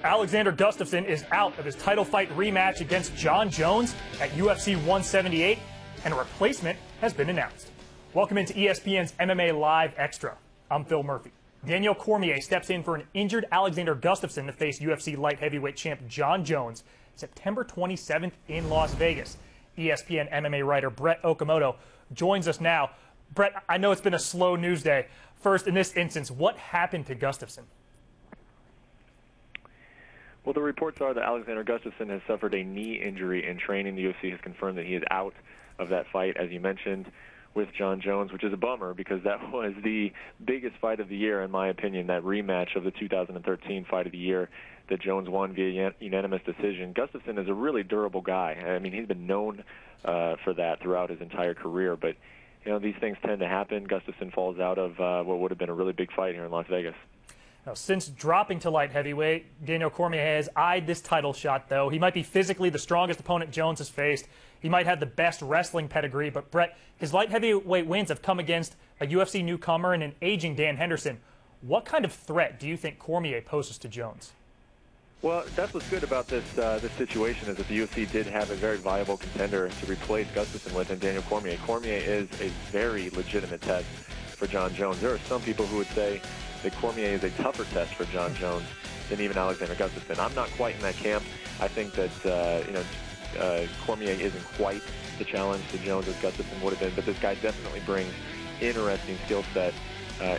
Alexander Gustafsson is out of his title fight rematch against Jon Jones at UFC 178, and a replacement has been announced. Welcome into ESPN's MMA Live Extra. I'm Phil Murphy. Daniel Cormier steps in for an injured Alexander Gustafsson to face UFC light heavyweight champ Jon Jones September 27th in Las Vegas. ESPN MMA writer Brett Okamoto joins us now. Brett, I know it's been a slow news day. First, in this instance, what happened to Gustafsson? Well, the reports are that Alexander Gustafsson has suffered a knee injury in training. The UFC has confirmed that he is out of that fight, as you mentioned, with Jon Jones, which is a bummer because that was the biggest fight of the year, in my opinion, that rematch of the 2013 fight of the year that Jones won via unanimous decision. Gustafsson is a really durable guy. I mean, he's been known for that throughout his entire career, but you know, these things tend to happen. Gustafsson falls out of what would have been a really big fight here in Las Vegas. Now, since dropping to light heavyweight, Daniel Cormier has eyed this title shot, though. He might be physically the strongest opponent Jones has faced. He might have the best wrestling pedigree, but Brett, his light heavyweight wins have come against a UFC newcomer and an aging Dan Henderson. What kind of threat do you think Cormier poses to Jones? Well, that's what's good about this situation is that the UFC did have a very viable contender to replace Gustafsson with, and Daniel Cormier. Cormier is a very legitimate test for Jon Jones. There are some people who would say that Cormier is a tougher test for Jon Jones than even Alexander Gustafsson. I'm not quite in that camp. I think that Cormier isn't quite the challenge that Jones as Gustafsson would have been, but this guy definitely brings interesting skill set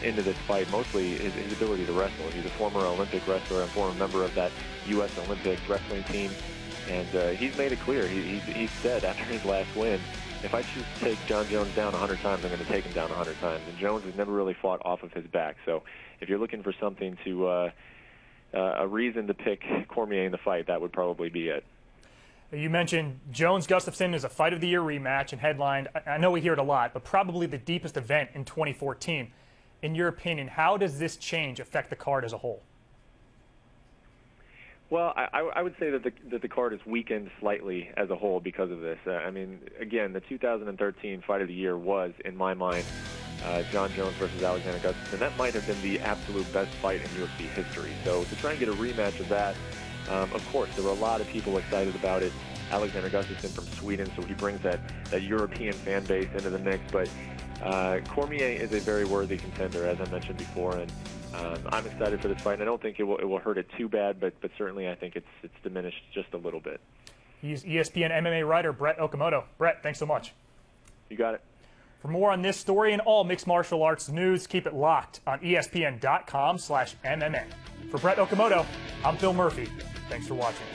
into this fight, mostly his ability to wrestle. He's a former Olympic wrestler and former member of that U.S. Olympic wrestling team, and he's made it clear. He said after his last win, if I choose to take Jon Jones down 100 times, I'm going to take him down 100 times. And Jones has never really fought off of his back. So if you're looking for something to, a reason to pick Cormier in the fight, that would probably be it. You mentioned Jones-Gustafsson is a Fight of the Year rematch and headlined, I know we hear it a lot, but probably the deepest event in 2014. In your opinion, how does this change affect the card as a whole? Well, I would say that the card is weakened slightly as a whole because of this. I mean, again, the 2013 Fight of the Year was, in my mind, Jon Jones versus Alexander Gustafsson. That might have been the absolute best fight in UFC history. So to try and get a rematch of that, of course, there were a lot of people excited about it. Alexander Gustafsson from Sweden, so he brings that European fan base into the mix. But Cormier is a very worthy contender, as I mentioned before, and I'm excited for this fight. And I don't think it will hurt it too bad, but certainly I think it's diminished just a little bit. He's ESPN MMA writer Brett Okamoto. Brett, thanks so much. You got it. For more on this story and all mixed martial arts news, keep it locked on ESPN.com/MMA. For Brett Okamoto, I'm Phil Murphy. Thanks for watching.